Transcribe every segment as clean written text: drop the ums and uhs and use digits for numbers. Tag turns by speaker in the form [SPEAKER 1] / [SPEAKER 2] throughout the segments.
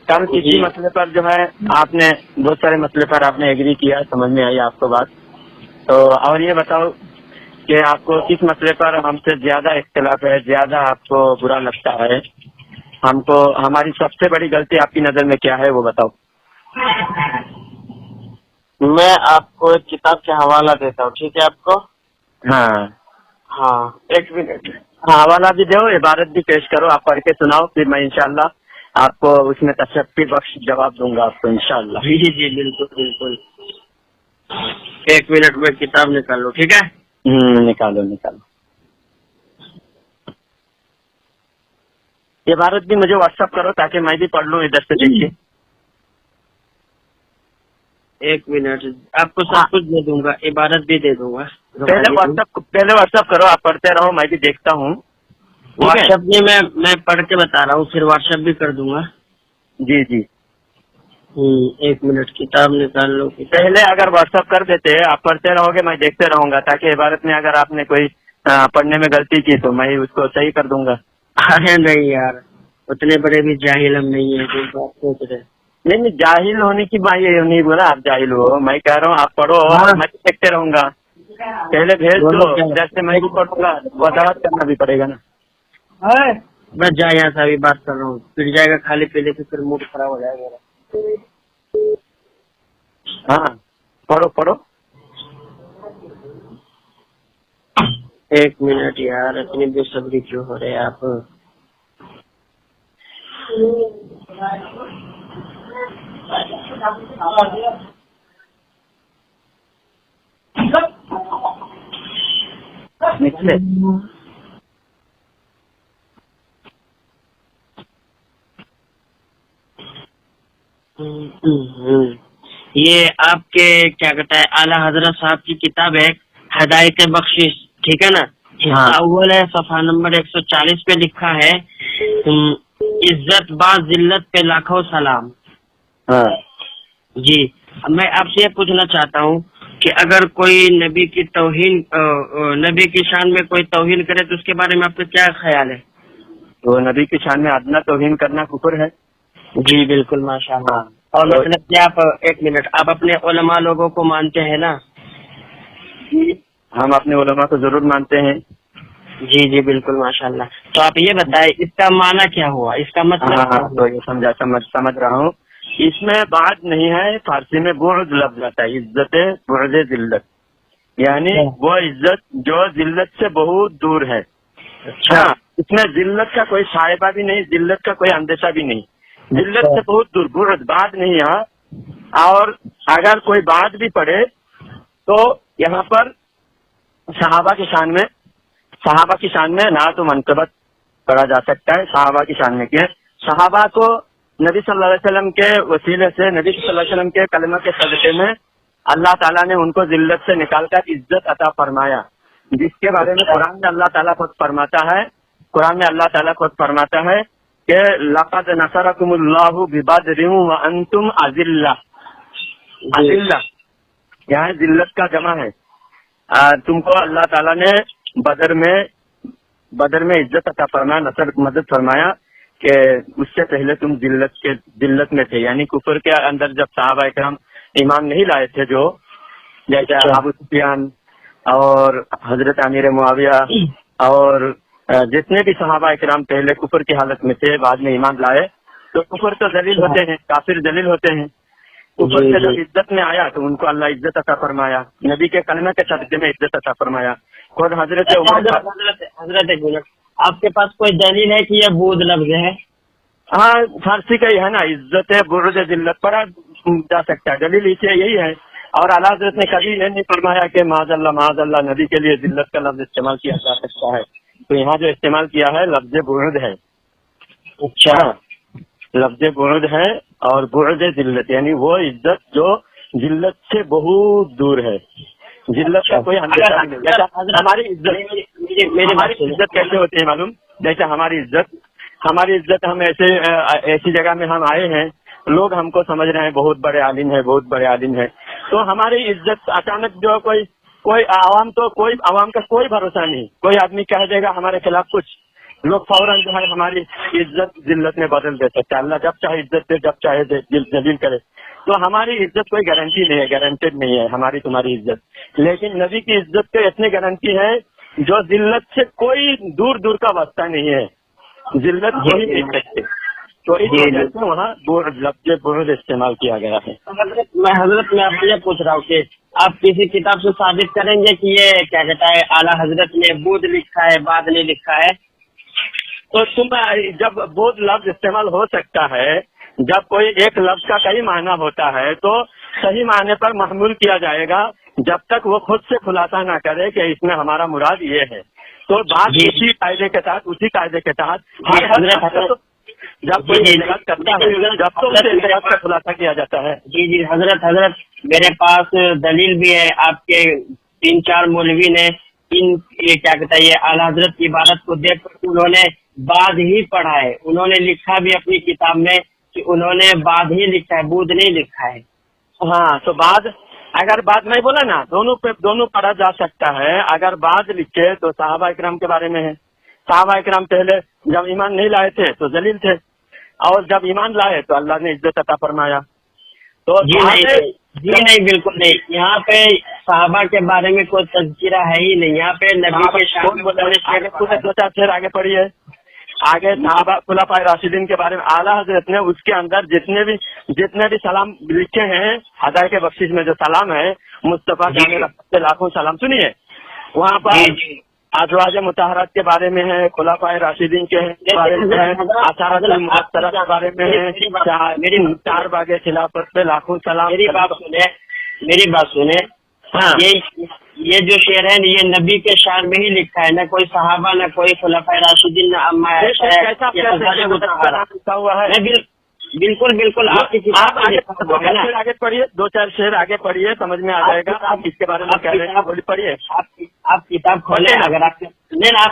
[SPEAKER 1] کل کسی مسئلے پر جو ہے آپ نے بہت سارے مسئلے پر آپ نے ایگری کیا، سمجھ میں آئی آپ کو بات، تو اور یہ بتاؤ کہ آپ کو کس مسئلے پر ہم سے زیادہ اختلاف ہے، زیادہ آپ کو برا لگتا ہے، ہم کو ہماری سب سے بڑی غلطی آپ کی نظر میں کیا ہے وہ بتاؤ۔
[SPEAKER 2] میں آپ کو ایک کتاب کا حوالہ دیتا ہوں، ٹھیک ہے آپ کو؟ ہاں ایک منٹ۔
[SPEAKER 1] ہاں حوالہ بھی دو، عبارت بھی پیش کرو، آپ پڑھ کے سناؤ، پھر میں انشاءاللہ آپ کو اس میں تشفی بخش جواب دوں گا آپ کو انشاءاللہ۔
[SPEAKER 2] جی بالکل بالکل، ایک منٹ میں کتاب نکال لو، ٹھیک ہے؟
[SPEAKER 1] نکالو۔ عبارت بھی مجھے واٹس ایپ کرو تاکہ میں بھی پڑھ لوں ادھر سے دیکھ کے۔
[SPEAKER 2] ایک منٹ، آپ کو سب کچھ دے دوں گا، عبارت بھی دے دوں گا۔
[SPEAKER 1] پہلے واٹس ایپ کرو، آپ پڑھتے رہو، میں بھی دیکھتا ہوں۔
[SPEAKER 2] واٹس ایپ نہیں، میں پڑھ کے بتا رہا ہوں، پھر واٹس ایپ بھی کر دوں گا۔
[SPEAKER 1] جی
[SPEAKER 2] ایک منٹ، کتاب نکال لو۔
[SPEAKER 1] پہلے اگر واٹس ایپ کر دیتے، آپ پڑھتے رہو گے، میں دیکھتے رہوں گا، تاکہ عبارت میں اگر آپ نے کوئی پڑھنے میں غلطی کی تو میں اس کو صحیح کر دوں گا۔
[SPEAKER 2] ارے نہیں یار، اتنے بڑے بھی جاہل ہم نہیں ہیں جو بات سوچ رہے۔
[SPEAKER 1] نہیں، جاہل ہونے کی بات یہ نہیں بولا آپ جاہل ہو، میں کہہ رہا ہوں آپ پڑھو، میں دیکھتے رہوں گا۔ پہلے بھیج دو، جیسے میں بھی پڑھوں گا وضاحت کرنا بھی پڑے گا نا۔
[SPEAKER 2] بس جا یہاں سے، ابھی بات کر رہا ہوں، پھر جائے گا کھالی پیلے سے، پھر موڈ خراب ہو جائے گا میرا۔
[SPEAKER 1] ہاں پڑھو۔
[SPEAKER 2] ایک منٹ یار، اتنی بے صبری کیوں ہو رہے آپ؟ یہ آپ کے کیا کہتا ہے اعلیٰ حضرت صاحب کی کتاب ہے ہدایت بخشش، ٹھیک ہے نا؟ حصہ اول ہے، صفحہ نمبر 140 پہ لکھا ہے عزت با ذلت پہ لاکھوں سلام۔ جی میں آپ سے یہ پوچھنا چاہتا ہوں کہ اگر کوئی نبی کی توہین، نبی کی شان میں کوئی توہین کرے تو اس کے بارے میں آپ کا کیا خیال ہے؟
[SPEAKER 1] تو نبی کی شان میں ادنا توہین کرنا کفر ہے۔
[SPEAKER 2] جی بالکل، ماشاء اللہ۔ اور مطلب کہ آپ، ایک منٹ، آپ اپنے علماء لوگوں کو مانتے ہیں نا؟
[SPEAKER 1] ہم اپنے علماء کو ضرور مانتے ہیں۔
[SPEAKER 2] جی بالکل، ماشاء اللہ۔ تو آپ یہ بتائیں اس کا معنی کیا ہوا، اس کا مطلب؟
[SPEAKER 1] تو یہ سمجھ رہا ہوں، اس میں بات نہیں ہے، فارسی میں بعد لفظ آتا ہے، عزت بعد ذلت، یعنی وہ عزت جو ذلت سے بہت دور ہے۔
[SPEAKER 2] اچھا،
[SPEAKER 1] اس میں ذلت کا کوئی شائبہ بھی نہیں، ذلت کا کوئی اندیشہ بھی نہیں، ذلت سے بہت دور، بعد بات نہیں یہاں۔ اور اگر کوئی بات بھی پڑھے تو یہاں پر صحابہ کی شان میں نہ تو منقبت پڑھا جا سکتا ہے، صحابہ کی شان میں کیا صحابہ کو نبی صلی اللہ علیہ وسلم کے وسیلے سے، نبی صلی اللہ علیہ وسلم کے کلمہ کے صدقے میں اللہ تعالیٰ نے ان کو ذلت سے نکال کر عزت عطا فرمایا، جس کے بارے میں قرآن میں اللہ تعالیٰ خود فرماتا ہے کہ لقد نصرکم اللہ ببدر وانتم اذلہ، یہاں ذلت کا جمع ہے۔ تم کو اللہ تعالیٰ نے بدر میں عزت عطا فرمایا، نصر مدد فرمایا کہ اس سے پہلے تم ذلت میں تھے، یعنی کفر کے اندر جب صحابہ اکرام ایمان نہیں لائے تھے، جو جیسے ابو سفیان اور حضرت امیر معاویہ اور جتنے بھی صحابہ اکرام پہلے کفر کی حالت میں تھے، بعد میں ایمان لائے، تو کفر تو ذلیل ہوتے ہیں، کافر ذلیل ہوتے ہیں۔ کفر سے جب عزت میں آیا تو ان کو اللہ عزت عطا فرمایا، نبی کے کلمہ کے صدقے میں عزت عطا فرمایا۔ خود حضرت
[SPEAKER 2] آپ کے پاس کوئی دلیل ہے کہ یہ بود لفظ ہے؟
[SPEAKER 1] ہاں فارسی کا ہی ہے نا، عزت برد ذلت پڑھا جا سکتا ہے، دلیل اسے یہی ہے۔ اور اعلیٰ حضرت نے کبھی یہ نہیں فرمایا کہ معاذ اللہ نبی کے لیے ذلت کا لفظ استعمال کیا جا سکتا ہے، تو یہاں جو استعمال کیا ہے لفظ برد ہے۔
[SPEAKER 2] اچھا،
[SPEAKER 1] لفظ برد ہے اور برد ذلت، یعنی وہ عزت جو ذلت سے بہت دور ہے، ذلت کا کوئی اندیشہ نہیں۔ ہماری عزت کیسے ہوتی ہے معلوم؟ جیسے ہماری عزت ہم ایسی جگہ میں ہم آئے ہیں، لوگ ہم کو سمجھ رہے ہیں بہت بڑے عالم ہیں، تو ہماری عزت اچانک جو کوئی عوام کا کوئی بھروسہ نہیں، کوئی آدمی کہہ دے گا ہمارے خلاف کچھ، लोग फौरन जो है हमारी इज्जत जिल्लत में बदल दे सकते हैं। अल्लाह जब चाहे इज्जत दे, जब चाहे जलील करे। तो हमारी इज्जत कोई गारंटी नहीं है, गारंटेड नहीं है हमारी तुम्हारी इज्जत। लेकिन नबी की इज्जत पे इतनी गारंटी है जो जिल्लत से कोई दूर दूर का वास्ता नहीं है, जिल्लत को ही देख सकते। तो इस वजह से वहाँ लफ्ज़ बुर्द इस्तेमाल किया गया है।
[SPEAKER 2] हजरत मैं आपसे पूछ रहा हूँ कि आप किसी किताब से साबित करेंगे कि ये क्या कहता है आला हजरत ने बुध लिखा है, बाद नहीं लिखा है?
[SPEAKER 1] तो तुम जब बोध लफ्ज इस्तेमाल हो सकता है, जब कोई एक लफ्ज का कई मायना होता है तो सही मायने पर महमूल किया जाएगा, जब तक वो खुद से खुलासा ना करे कि इसमें हमारा मुराद ये है। तो बात उसी कायदे के तहत, उसी कायदे के तहत जब कोई इजाज़त करता है, जब तो उसे इजाज़त का खुलासा किया जाता है।
[SPEAKER 2] जी हजरत मेरे पास दलील भी है। आपके 3-4 मौलवी ने ये क्या कहता है ये आला हजरत की इबारत को देख कर उन्होंने बाद ही पढ़ा है। उन्होंने लिखा भी अपनी किताब में कि उन्होंने बाद ही लिखा है, बुध नहीं लिखा है।
[SPEAKER 1] हाँ, तो बाद अगर बाद नहीं बोला ना, दोनों पढ़ा जा सकता है। अगर बाद लिखे तो सहाबा इकराम के बारे में है। सहाबा इकराम पहले जब ईमान नहीं लाए थे तो जलील थे, और जब ईमान लाए तो अल्लाह ने इज्जत अता फरमाया। तो
[SPEAKER 2] जी नहीं बिल्कुल नहीं। यहाँ पे सहाबा के बारे में कोई तज़किरा है ही नहीं। यहाँ पे नबी के शान
[SPEAKER 1] पूरे 2-4 शेर आगे पढ़िए। आगे सहाबा खुलाफाए राशिदीन के बारे में आला हजरत ने उसके अंदर जितने भी सलाम लिखे हैं, हदाय के बख्शिश में जो सलाम है, मुस्तफा जाने रखते लाखों सलाम, सुनिए वहाँ पर अज़वाज मुतहरात के बारे में है, खुलाफाए राशिदीन के बारे में है, अशारत मुअत्तरा के बारे में है, मेरी 4 बागे खिलाफत पे लाखों सलाम।
[SPEAKER 2] मेरी बात सुने। हाँ, ये जो शेर है ये नबी के शान में ही लिखा है, न कोई सहाबा, न कोई खुलाफाए राशिदीन, न अम्मा लिखा हुआ है। बिल्कुल आप
[SPEAKER 1] आगे पढ़िए, 2-4 शेर आगे पढ़िए, समझ में आ जाएगा आप इसके बारे में कह रहे हैं। पढ़िए,
[SPEAKER 2] आप किताब खोले। अगर आप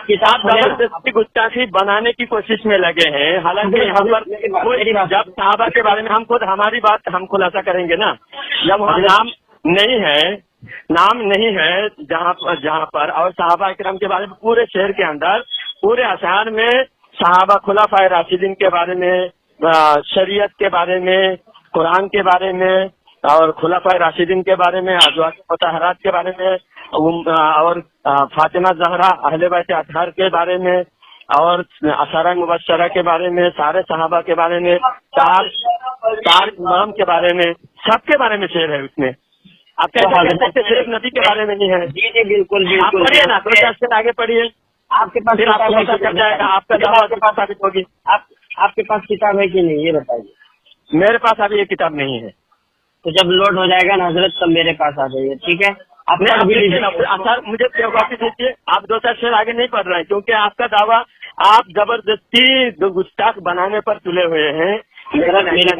[SPEAKER 1] जबरदस्ती गुस्ताखी बनाने की कोशिश में लगे हैं। हालांकि यहाँ पर जब सहाबा के बारे में हम खुद हमारी बात हम खुलासा करेंगे ना, जब वहाँ नाम नहीं है जहाँ पर और सहाबा इकराम के बारे में पूरे शेर के अंदर, पूरे अशार में सहाबा खुलाफाए राशिदीन के बारे में, शरीयत के बारे में, कुरान के बारे में और खुलाफाए राशिदीन के बारे में, अज़वाज मुतहरात के बारे में और फातिमा ज़हरा अहले बैत अतहर के बारे में और अशरा मुबश्शरा के बारे में, सारे सहाबा के बारे में, चार इमाम के बारे में, सबके बारे में शेर है उसमें। आप कहते सिर्फ नबी के बारे में नहीं है।
[SPEAKER 2] जी बिल्कुल
[SPEAKER 1] पढ़िए ना, 2-4 शेर आगे पढ़िए,
[SPEAKER 2] आपके पास
[SPEAKER 1] कर जाएगा, आपका दावा आपके पास साबित होगी।
[SPEAKER 2] आपके पास किताब है कि नहीं ये बताइए।
[SPEAKER 1] मेरे पास अभी ये किताब नहीं है।
[SPEAKER 2] तो जब लोड हो जाएगा ना हजरत तब मेरे पास आ जाइए, ठीक है? आप
[SPEAKER 1] मुझे कॉपी दीजिए। आप 2-4 शेर आगे नहीं पढ़ रहे हैं क्योंकि आपका दावा आप जबरदस्ती गुस्ताख बनाने पर तुले हुए हैं। मेरा नहीं है।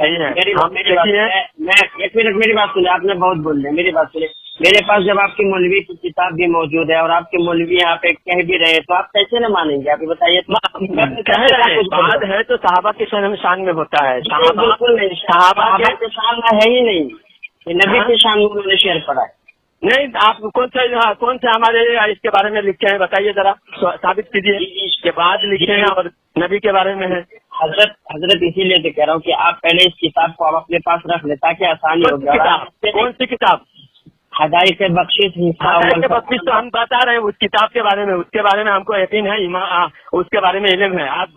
[SPEAKER 2] मैं 1 मिनट मेरी बात सुने, आपने बहुत बोल दिया, मेरी बात सुने। मेरे पास जब आपकी मौलवी की किताब भी मौजूद है और आपके मौलवी यहाँ पे कह भी रहे तो आप कैसे न मानेंगे? आप बताइए।
[SPEAKER 1] बात है तो सहाबा के शान में होता है।
[SPEAKER 2] बिल्कुल नहीं, सहाबा के शान में है ही नहीं, नबी के शान में उन्होंने शेर पढ़ा है।
[SPEAKER 1] नहीं, आप कौन से हमारे इसके बारे में लिखे हैं बताइए जरा, साबित कीजिए। इसके बाद लिखे हैं और नबी के बारे में है।
[SPEAKER 2] हजरत इसीलिए तो कह रहा हूँ कि आप पहले इस किताब को आप अपने पास रख ले ताकि आसानी हो जाए।
[SPEAKER 1] कौन सी किताब?
[SPEAKER 2] हदाई से बख्शिश
[SPEAKER 1] तो हम बता रहे हैं उस किताब के बारे में, उसके बारे में हमको यकीन है, उसके बारे में इल्म है। आप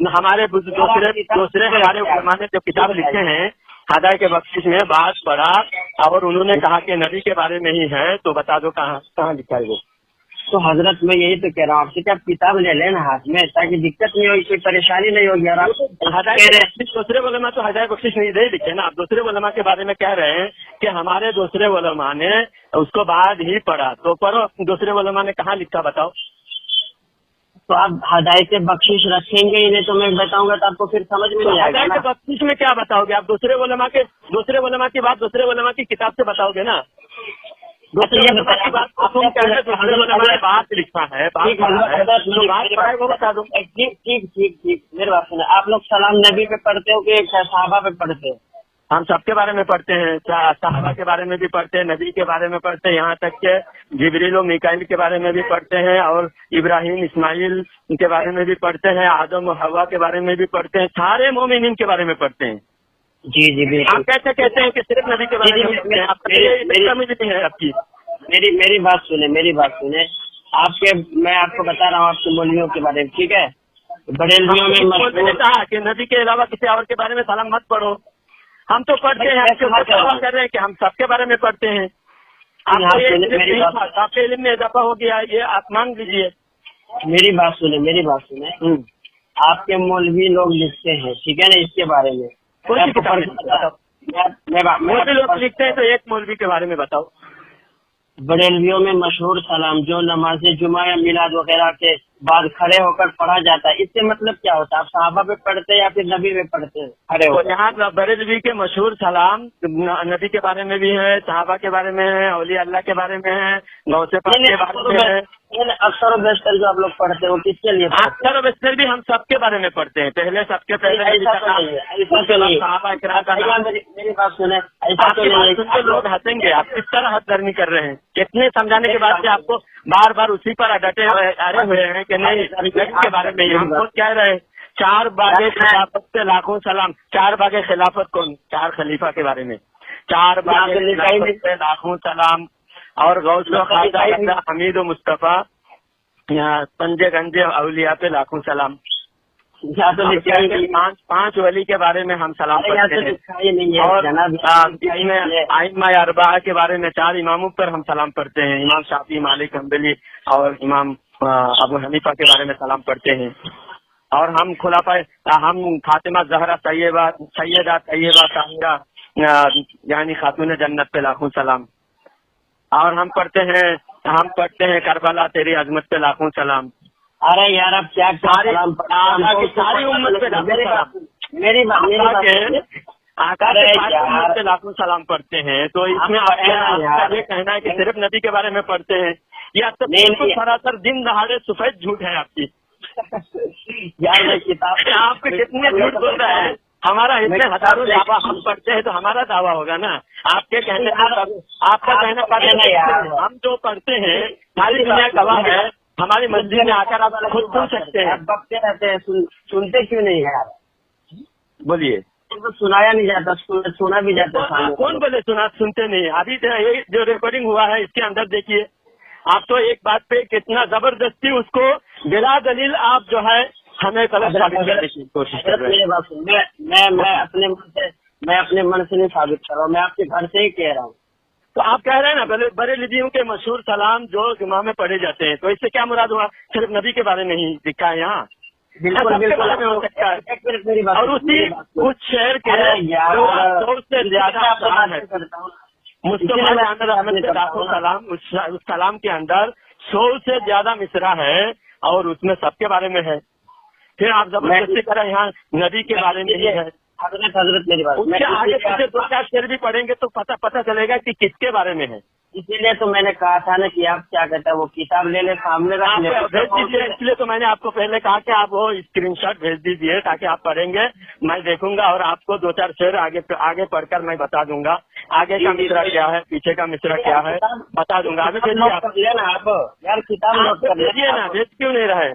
[SPEAKER 1] हमारे दूसरे हमारे उलमा ने जो किताब लिखे हैं हदाई के बख्शिश में बात पढ़ा और उन्होंने कहा कि नबी के बारे में ही है, तो बता दो कहाँ लिखा है वो।
[SPEAKER 2] तो हजरत मैं यही तो कह रहा हूँ आपसे कि आप किताब ले लेना हाथ में ताकि दिक्कत नहीं होगी, कोई परेशानी नहीं होगी। और
[SPEAKER 1] दूसरे उलमा तो हदाई बख्शिश नहीं दे लिखे ना, आप दूसरे उलमा के बारे में कह रहे हैं कि हमारे दूसरे उलमा ने उसको बाद ही पढ़ा, तो पढ़ो दूसरे उलमा ने कहाँ लिखा बताओ।
[SPEAKER 2] तो आप हदाई से बख्शिश रखेंगे ही नहीं तो मैं बताऊंगा तो आपको फिर समझ में नहीं आएगा।
[SPEAKER 1] हदाई से बख्शिश में क्या बताओगे आप? दूसरे उलमा की बात दूसरे उलमा की किताब से बताओगे ना। दूसरे उलमा की बात बात लिखा है, वो बता दो।
[SPEAKER 2] ठीक मेरे बात सुने। आप लोग सलाम नबी पे पढ़ते हो कि सहाबा पे पढ़ते हो?
[SPEAKER 1] हम सबके बारे में पढ़ते हैं, सहाबा के बारे में भी पढ़ते हैं, नबी के बारे में पढ़ते हैं, यहाँ तक के जिब्रील और मीकाईल के बारे में भी पढ़ते हैं, और इब्राहिम इस्माइल के बारे में भी पढ़ते हैं, आदम और हवा के बारे में भी पढ़ते हैं, सारे मोमिनीन के बारे में पढ़ते हैं।
[SPEAKER 2] जी जी बिल्कुल।
[SPEAKER 1] आप कैसे कहते हैं कि सिर्फ नबी के बारे में पढ़ते हैं? आपकी है आपकी
[SPEAKER 2] मेरी बात सुने आपके, मैं आपको बता रहा हूँ आपके मौलवियों के बारे में, ठीक है? बरेलवियों में
[SPEAKER 1] मैंने कहा कि नबी के अलावा किसी और के बारे में सलाम मत पढ़ो। हम तो पढ़ते हैं, आपके कर रहे हैं कि हम सबके बारे में पढ़ते हैं। आपके इल्म में इजाफा हो गया, ये आप मांग लीजिए।
[SPEAKER 2] मेरी बात सुने आपके मौलवी लोग लिखते हैं, ठीक है ना, इसके बारे में
[SPEAKER 1] कौन सी किताब मौलवी लोग लिखते हैं? तो एक मौलवी के बारे में बताओ।
[SPEAKER 2] बरेलवियों में मशहूर सलाम जो नमाज जुमा या मिलाद वगैरह के बाद खड़े होकर पढ़ा जाता है, इससे मतलब क्या होता है? आप सहाबा पे पढ़ते हैं या फिर नबी पे पढ़ते हैं खड़े होकर?
[SPEAKER 1] यहाँ बरेलवी के मशहूर सलाम नबी के बारे में भी है, सहाबा के बारे में है, औलिया अल्लाह के बारे में है, गौसे पाक के बारे में है।
[SPEAKER 2] अक्सर और बेशतर जो आप लोग पढ़ते हैं वो किसके लिए?
[SPEAKER 1] अक्सर और बेशतर भी हम सबके बारे में पढ़ते हैं। सबके पहले
[SPEAKER 2] मेरी बात सुने, ऐसा तो नहीं।
[SPEAKER 1] लोग हंसेंगे, आप किस तरह हथधर्मी कर रहे हैं? कितने समझाने के बाद से आपको बार बार उसी पर अड़े हुए हैं कि नहीं के बारे में हम खुद कह रहे हैं। 4 बागे खिलाफत से लाखों सलाम। 4 बागे खिलाफत कौन? 4 खलीफा के बारे में। 4 बागे खिलाफत से लाखों सलाम। और गौसो ख्वाजा हमीद मुस्तफा पंजे गंजे औलिया पे लाखों सलाम। तो 5 वली के बारे में हम सलाम करते हैं। और आइम्मा अरबा के बारे में 4 इमामों पर हम सलाम करते हैं। इमाम शाफी, मालिक, हम्बली और इमाम अबू हनीफा के बारे में सलाम करते हैं। और हम हम फातिमा जहरा सैयदा तैयबा ताहिरा यानी खातून जन्नत पे लाखों सलाम। और हम पढ़ते हैं करबला तेरी अजमत पे लाखों सलाम।
[SPEAKER 2] अरे यार अब क्या
[SPEAKER 1] सारी उम्मत पे
[SPEAKER 2] मेरी
[SPEAKER 1] आका पे लाखों सलाम पढ़ते हैं। तो इसमें आपका ये कहना है कि सिर्फ नबी के बारे में पढ़ते हैं, ये आप तो बिल्कुल सरासर दिन दहाड़े सफेद झूठ है आपकी।
[SPEAKER 2] यार किताब
[SPEAKER 1] आपके कितने झूठ बोल रहे हैं? हमारा इतने हजारों दावा हम पढ़ते हैं तो हमारा दावा होगा ना। आपके कहने आपका कहना पड़ेगा यार। हम जो पढ़ते हैं सारी दुनिया गवाह है। हमारी मस्जिद में आकर आप खुद सुन सकते हैं।
[SPEAKER 2] बकते रहते हैं, सुनते क्यों नहीं है यार?
[SPEAKER 1] बोलिए।
[SPEAKER 2] तो सुनाया नहीं जाता, सुना भी जाता है।
[SPEAKER 1] कौन बोले सुनते नहीं? अभी जो रिकॉर्डिंग हुआ है इसके अंदर देखिए। आप तो एक बात पे कितना जबरदस्ती उसको बिला दलील आप जो है हमें गलत साबित करने की कोशिश कर रहे हैं।
[SPEAKER 2] मैं अपने मन से नहीं साबित कर रहा हूँ, मैं आपके घर से ही कह रहा हूँ।
[SPEAKER 1] तो आप कह रहे हैं ना बरेलवियों के मशहूर सलाम जो जुमा में पढ़े जाते हैं, तो इससे क्या मुराद हुआ? सिर्फ नबी के बारे में ही लिखा है यहाँ?
[SPEAKER 2] बिल्कुल
[SPEAKER 1] हो सकता है। और उस शहर के 100 से ज्यादा सलाम है। सलाम उस सलाम के अंदर 100 से ज्यादा मिसरा है और उसमें सबके बारे में है। फिर आप जबरदस्ती करें यहाँ नबी के बारे में ही है।
[SPEAKER 2] हजरत मेरी बात,
[SPEAKER 1] उसके आगे पीछे 2-4 शेर भी पढ़ेंगे तो पता चलेगा कि किसके बारे में है।
[SPEAKER 2] इसीलिए तो मैंने कहा था ना कि आप क्या कहते हैं वो किताब ले ले सामने
[SPEAKER 1] भेज दीजिए। इसलिए तो मैंने आपको पहले कहा कि आप वो स्क्रीनशॉट भेज दीजिए ताकि आप पढ़ेंगे, मैं देखूंगा और आपको 2-4 शेर आगे पढ़कर मैं बता दूंगा आगे का मिसरा क्या है, पीछे का मिसरा क्या है बता दूंगा। अभी भेजिए
[SPEAKER 2] आप यार, किताब नोट कर
[SPEAKER 1] भेजिए ना। भेज क्यों नहीं रहे?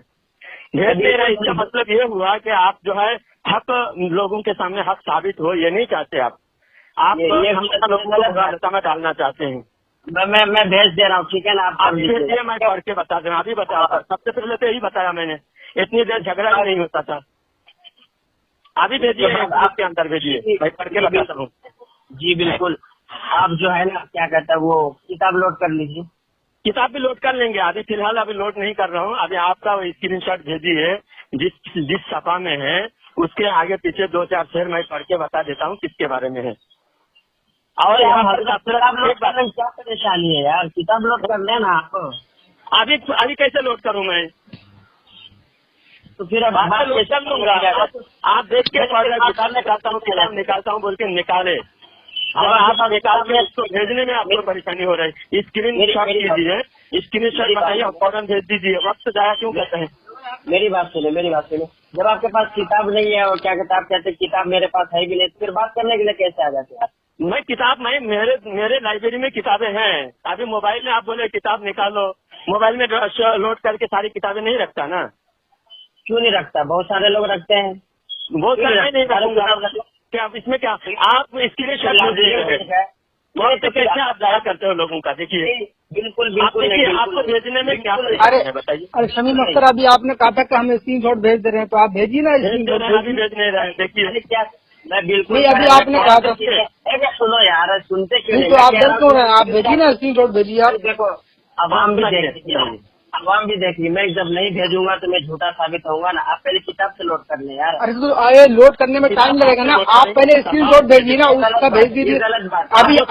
[SPEAKER 1] भेज नहीं रहे इसका मतलब ये हुआ कि आप जो है हक लोगों के सामने हक साबित हो ये नहीं चाहते। आप ये हम लोगों को रास्ता में डालना चाहते हैं।
[SPEAKER 2] मैं भेज दे रहा हूँ, ठीक है ना? आप
[SPEAKER 1] भेजिए, मैं पढ़ के बता दूँ। अभी बता, सबसे पहले तो यही बताया मैंने, इतनी देर झगड़ा भी नहीं होता था। अभी भेजिए, आपके अंदर भेजिए, मैं पढ़ के बताता हूँ।
[SPEAKER 2] जी बिल्कुल। आप जो है ना क्या कहता है वो किताब लोड कर लीजिए।
[SPEAKER 1] किताब भी लोड कर लेंगे। अभी फिलहाल अभी लोड नहीं कर रहा हूँ। अभी आपका स्क्रीनशॉट भेजिए जिस सफा में है उसके आगे पीछे 2-4 शेर मैं पढ़ के बता देता हूँ किसके बारे में है। और
[SPEAKER 2] क्या परेशानी है यार? किताब लोड कर लेना आप।
[SPEAKER 1] अभी कैसे लोड करूँ मैं?
[SPEAKER 2] तो फिर अब
[SPEAKER 1] लोड कर लूंगा। आप देख के किताब निकालता हूँ बोल के निकाले। अब आप निकाल के इसको भेजने में आपको परेशानी हो रही है। स्क्रीन शॉट कीजिए, स्क्रीन शॉट बताइए, फौरन भेज दीजिए। वक्त जाया क्यों करते हैं?
[SPEAKER 2] मेरी बात सुनो। जब आपके पास किताब नहीं है और क्या कहते आप कहते किताब मेरे पास है भी नहीं, तो फिर बात करने के लिए कैसे आ जाते हैं?
[SPEAKER 1] मेरे लाइब्रेरी में किताबें हैं। अभी मोबाइल में आप बोले किताब निकालो, मोबाइल में लोड करके सारी किताबें नहीं रखता ना।
[SPEAKER 2] क्यों नहीं रखता? बहुत सारे लोग रखते हैं।
[SPEAKER 1] बहुत सारे नहीं रखूंगा। क्या इसमें क्या आप इसके लिए बहुत तो कैसे आप जाया करते हो लोगों का? देखिए
[SPEAKER 2] बिल्कुल
[SPEAKER 1] आपको भेजने में क्या बताइए।
[SPEAKER 3] अरे शमीम अख्तर, अभी आपने कहा था कि हम स्क्रीनशॉट भेज दे रहे हैं, तो आप भेजिए ना स्क्रीनशॉट।
[SPEAKER 1] अभी भेज नहीं रहे। देखिए
[SPEAKER 2] क्या मैं बिल्कुल
[SPEAKER 3] नहीं, अभी आपने कहा था।
[SPEAKER 2] सुनो यार, सुनते क्यों
[SPEAKER 3] नहीं? तो आप डर क्यों रहे हैं? आप भेजिए ना स्क्रीनशॉट, भेजिए आप।
[SPEAKER 2] देखो अवाम भी देखिए, मैं जब नहीं भेजूंगा तो मैं झूठा साबित होऊंगा ना। आप पहले किताब से लोड कर ले यार।
[SPEAKER 3] अरे तो आए लोड करने में टाइम लगेगा ना। आप पहले स्क्रीनशॉट भेजिए ना, उसका भेज दीजिए।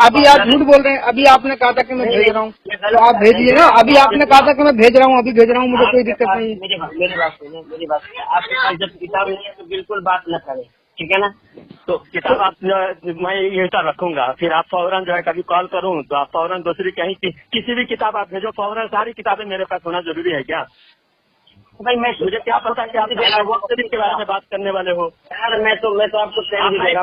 [SPEAKER 3] अभी आप झूठ बोल रहे हैं। अभी आपने कहा था कि मैं भेज रहा हूँ, तो आप भेजिए ना। अभी आपने कहा था कि मैं भेज रहा हूँ, अभी भेज रहा हूँ, मुझे कोई दिक्कत नहीं है।
[SPEAKER 2] मेरी बात सुनिए। आपके पास जब किताब नहीं है तो बिल्कुल बात न करें, ठीक है ना?
[SPEAKER 1] तो किताब आप मैं ये रखूंगा, फिर आप फौरन जो है कभी कॉल करूं तो आप फौरन दूसरी कहीं किसी भी किताब आप भेजो, फौरन सारी किताबें मेरे पास होना जरूरी है क्या?
[SPEAKER 2] भाई मुझे
[SPEAKER 1] क्या पता कि आप के बारे में बात करने वाले हो
[SPEAKER 2] यार। मैं तो आपको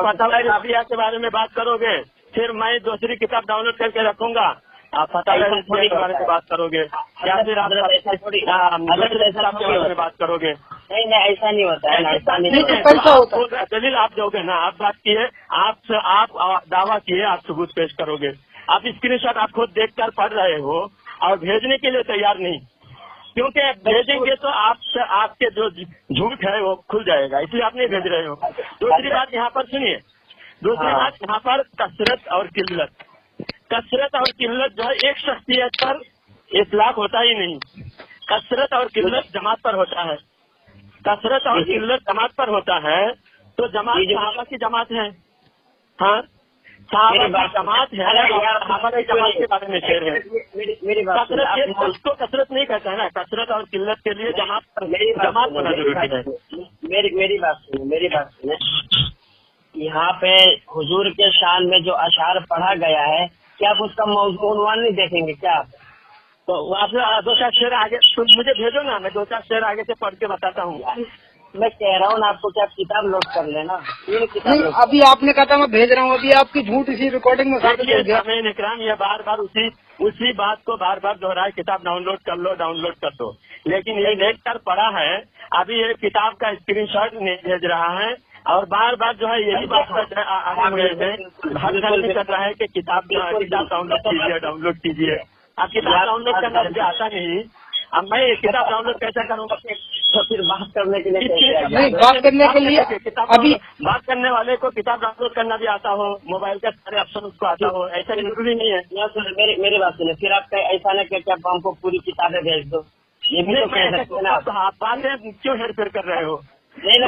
[SPEAKER 1] फतवा के बारे में बात करोगे, फिर मैं दूसरी किताब डाउनलोड करके रखूंगा। आप फतवा के बारे में बात करोगे या फिर आप में बात करोगे?
[SPEAKER 2] नहीं, ऐसा नहीं होता है ना, ऐसा नहीं
[SPEAKER 3] पैसा होता है।
[SPEAKER 1] दलील आप दोगे ना, आप बात किए, आप दावा किए, आप सबूत पेश करोगे। आप स्क्रीनशॉट आप खुद देखकर पढ़ रहे हो और भेजने के लिए तैयार नहीं, क्योंकि भेजेंगे तो आपके जो झूठ है वो खुल जाएगा, इसलिए आप नहीं भेज रहे हो। दूसरी बात यहाँ पर सुनिए, दूसरी बात यहाँ पर कसरत और किल्लत जो है एक शख्सियत पर इतलाक होता ही नहीं। कसरत और किल्लत जमात पर होता है। कसरत और किल्लत जमात पर होता है, तो जमात सहाबा की जमात है। हाँ, सहाबा की जमात है, सहाबा की जमात के बारे में शेर है। कसरत नहीं कहता है ना, कसरत और किल्लत के लिए जमात होना जरूरी है।
[SPEAKER 2] मेरी बात सुनिए। यहाँ पे हुजूर के शान में जो अशार पढ़ा गया है, क्या आप उसका मौजूद नहीं देखेंगे क्या आप?
[SPEAKER 1] तो आप दो चार शेर आगे मुझे भेजो ना, मैं दो चार शेर आगे से पढ़ के बताता हूँ।
[SPEAKER 2] मैं कह रहा हूँ ना आपको कि आप किताब लोड कर लेना।
[SPEAKER 3] नहीं, अभी आपने कहा था मैं भेज रहा हूँ, अभी आपकी झूठ इसी रिकॉर्डिंग में साबित हो गया।
[SPEAKER 1] हमें निकराम ये बार बार उसी बात को बार बार दोहराए, किताब डाउनलोड कर दो, लेकिन ये देख कर पढ़ा है। अभी ये किताब का स्क्रीनशॉट नहीं भेज रहा है और बार बार जो है यही बात आगे हुए हैं, हर घर में कर रहा है कि किताब डाउनलोड कीजिए। अब किताब डाउनलोड करना मुझे आता नहीं, अब मैं किताब डाउनलोड कैसे करूँगा?
[SPEAKER 2] तो फिर बात करने के लिए
[SPEAKER 3] नहीं, बात करने के लिए अभी
[SPEAKER 1] बात करने वाले को किताब डाउनलोड करना भी आता हो, मोबाइल का सारे ऑप्शन उसको आता हो, ऐसा जरूरी नहीं है।
[SPEAKER 2] मेरी बात सुनिए, फिर आप ऐसा न कि आप हमको पूरी किताबें भेज दो, ये भी तो कह सकते हैं ना।
[SPEAKER 1] आप बातें क्यों हेरफेर कर रहे हो?
[SPEAKER 2] नहीं,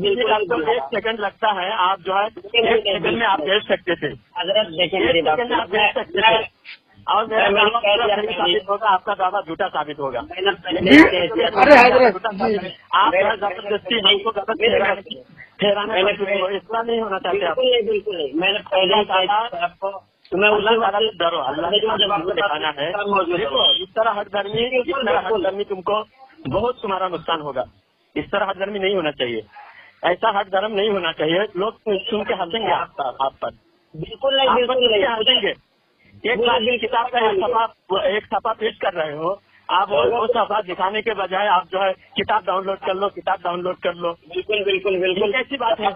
[SPEAKER 1] बिल्कुल 1 सेकंड लगता है, आप जो है 1 सेकंड में आप भेज सकते थे।
[SPEAKER 2] हजरत देखिए मेरी बात,
[SPEAKER 1] आप भेज सकते थे और मेरा दावा साबित होगा, आपका दावा झूठा साबित होगा।
[SPEAKER 3] अरे हजरत
[SPEAKER 1] आप जबरदस्ती हमको गलत ठहराने इतना नहीं होना चाहते।
[SPEAKER 2] बिल्कुल नहीं, मैंने पहले आपको मैं
[SPEAKER 1] डरो, अल्लाह ने जब आपको दिखाना है। देखो इस तरह हठधर्मी तुमको बहुत तुम्हारा नुकसान होगा। इस तरह हठधर्मी नहीं होना चाहिए, ऐसा हठधर्म नहीं होना चाहिए। लोग सुन के हंसेंगे आप पर,
[SPEAKER 2] बिल्कुल नहीं
[SPEAKER 1] हंसेंगे। एक किताब का एक सफा पेश कर रहे हो आप, वो सफा दिखाने के बजाय आप जो है किताब डाउनलोड कर लो। बिल्कुल कैसी बात है?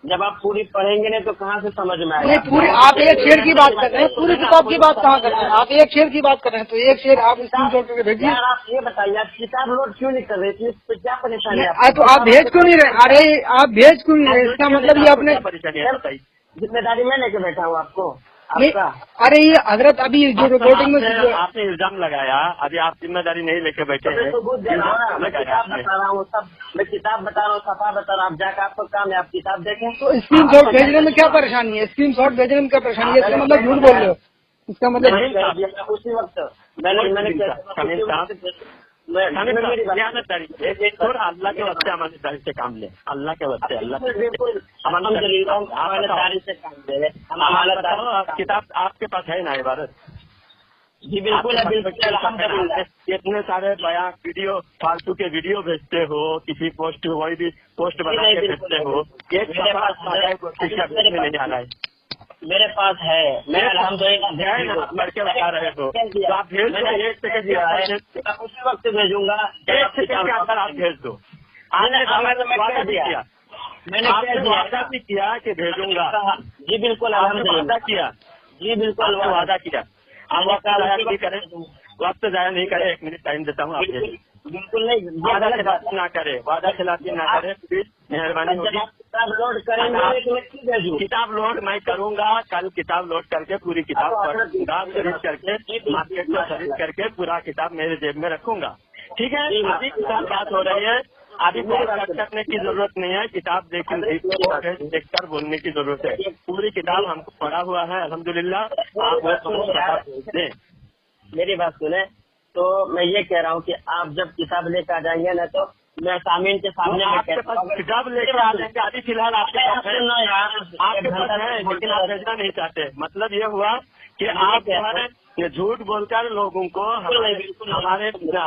[SPEAKER 2] जब आप पूरी पढ़ेंगे नहीं तो कहाँ से समझ में आएगा?
[SPEAKER 3] नहीं, पूरी आप एक शेर की बात कर रहे हैं, पूरी किताब की बात कहाँ कर रहे हैं? आप एक शेर की बात कर रहे हैं, तो एक शेर आप स्क्रीनशॉट करके भेजिए।
[SPEAKER 2] आप ये बताइए, आप किताब लोड क्यों नहीं कर रहे थे? इस पर क्या परेशानी है?
[SPEAKER 3] तो आप भेज क्यों नहीं रहे? अरे आप भेज क्यों नहीं रहे? इसका मतलब ये अपने
[SPEAKER 2] जिम्मेदारी मैं लेके बैठा हूँ आपको।
[SPEAKER 3] अरे ये हजरत अभी जो रिकॉर्डिंग में
[SPEAKER 1] आपने इल्जाम लगाया, अभी आप जिम्मेदारी नहीं लेके बैठे हैं।
[SPEAKER 2] मैं किताब बता रहा हूँ, मैं किताब बता रहा हूँ, सफा बता रहा हूँ। आप जाकर आपको काम है, आप किताब देखें।
[SPEAKER 3] तो स्क्रीनशॉट भेजने में क्या परेशानी है? स्क्रीनशॉट भेजने में क्या परेशानी है? इसका मतलब झूठ बोल रहे हो। इसका मतलब
[SPEAKER 2] उसी वक्त मैंने
[SPEAKER 1] थोड़ा अल्लाह के वस्ते अमानतदारी से काम ले, अल्लाह के वस्ते, अल्लाह
[SPEAKER 2] बिल्कुल अमानतदारी से काम ले।
[SPEAKER 1] किताब आपके पास है ना इबारत?
[SPEAKER 2] जी बिल्कुल है, बिल्कुल अल्हम्दुलिल्लाह।
[SPEAKER 1] इतने सारे बयान वीडियो फालतू के वीडियो भेजते हो, किसी पोस्ट वही भी पोस्ट बना के भेजते हो, एक नहीं आ रहा है
[SPEAKER 2] मेरे पास है, मैं अल्हम्दुलिल्लाह
[SPEAKER 1] लड़के बता रहे हो, तो आप भेज दो, 1 सेकंड
[SPEAKER 2] उसी वक्त भेजूंगा,
[SPEAKER 1] 1 सेकंड के अंदर आप भेज दो। आपने वादा भी किया,
[SPEAKER 2] मैंने
[SPEAKER 1] वादा भी किया कि भेजूंगा।
[SPEAKER 2] जी बिल्कुल
[SPEAKER 1] आपने वादा किया,
[SPEAKER 2] जी बिल्कुल
[SPEAKER 1] वादा किया। आप वक्त जाया नहीं करें, वक्त जाया नहीं करें, 1 मिनट टाइम देता हूँ, आप भेजिए।
[SPEAKER 2] बिल्कुल नहीं,
[SPEAKER 1] वादा खिलाफी ना करे, वादा खिलाफी ना करे, प्लीज मेहरबानी होगी।
[SPEAKER 2] किताब लोड करेंगे,
[SPEAKER 1] किताब लोड मैं करूंगा, कल किताब लोड करके पूरी किताब पढ़ूंगा, खरीद करके मार्केट में खरीद करके पूरा किताब मेरे जेब में रखूंगा। ठीक है, अभी किताब बात हो रही है, अभी कोई कट करने की जरूरत नहीं है, किताब देखकर बोलने की जरूरत है। पूरी किताब हमको पढ़ा हुआ है अल्हम्दुलिल्लाह। आप दें,
[SPEAKER 2] मेरी बात सुने तो मैं ये कह रहा हूँ कि आप जब किताब लेकर आ जाएंगे ना, तो मैं सामीन के सामने
[SPEAKER 1] आपके पास किताब लेकर आ जाएंगे, अभी फिलहाल आपके पास है, लेकिन आप भेजना नहीं चाहते। मतलब ये हुआ कि आप झूठ बोलकर लोगों को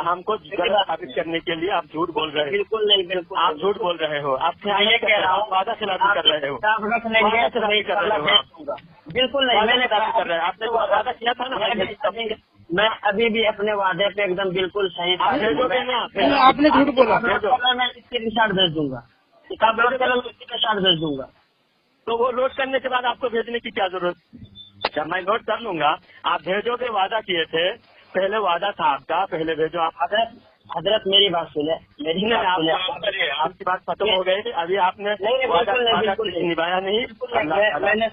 [SPEAKER 1] हमको गलत साबित करने के लिए आप झूठ बोल रहे हो।
[SPEAKER 2] बिल्कुल नहीं, बिल्कुल
[SPEAKER 1] आप झूठ बोल रहे हो, आप ये कह रहा हूँ वादा खिलाफी कर रहे हो,
[SPEAKER 2] रख लेंगे तो नहीं कर रहे हो। बिल्कुल नहीं, मैंने
[SPEAKER 1] कर रहे हैं, आपने वादा किया था ना।
[SPEAKER 2] मैं अभी भी अपने वादे पे एकदम बिल्कुल सही।
[SPEAKER 3] आपने झूठ बोला,
[SPEAKER 2] मैं इसके शर्ट भेज दूंगा, किताब लोड कर इसके शर्ट भेज दूंगा।
[SPEAKER 1] तो वो लोड करने के बाद आपको भेजने की क्या जरूरत? अच्छा, मैं नोट कर लूंगा, आप भेजोगे, वादा किए थे, पहले वादा था आपका, पहले भेजो। आप
[SPEAKER 2] हजरत मेरी बात सुने, मेरी
[SPEAKER 1] आपकी बात खत्म हो गई, अभी आपने
[SPEAKER 2] नहीं,
[SPEAKER 1] निभाया नहीं।
[SPEAKER 2] मैंने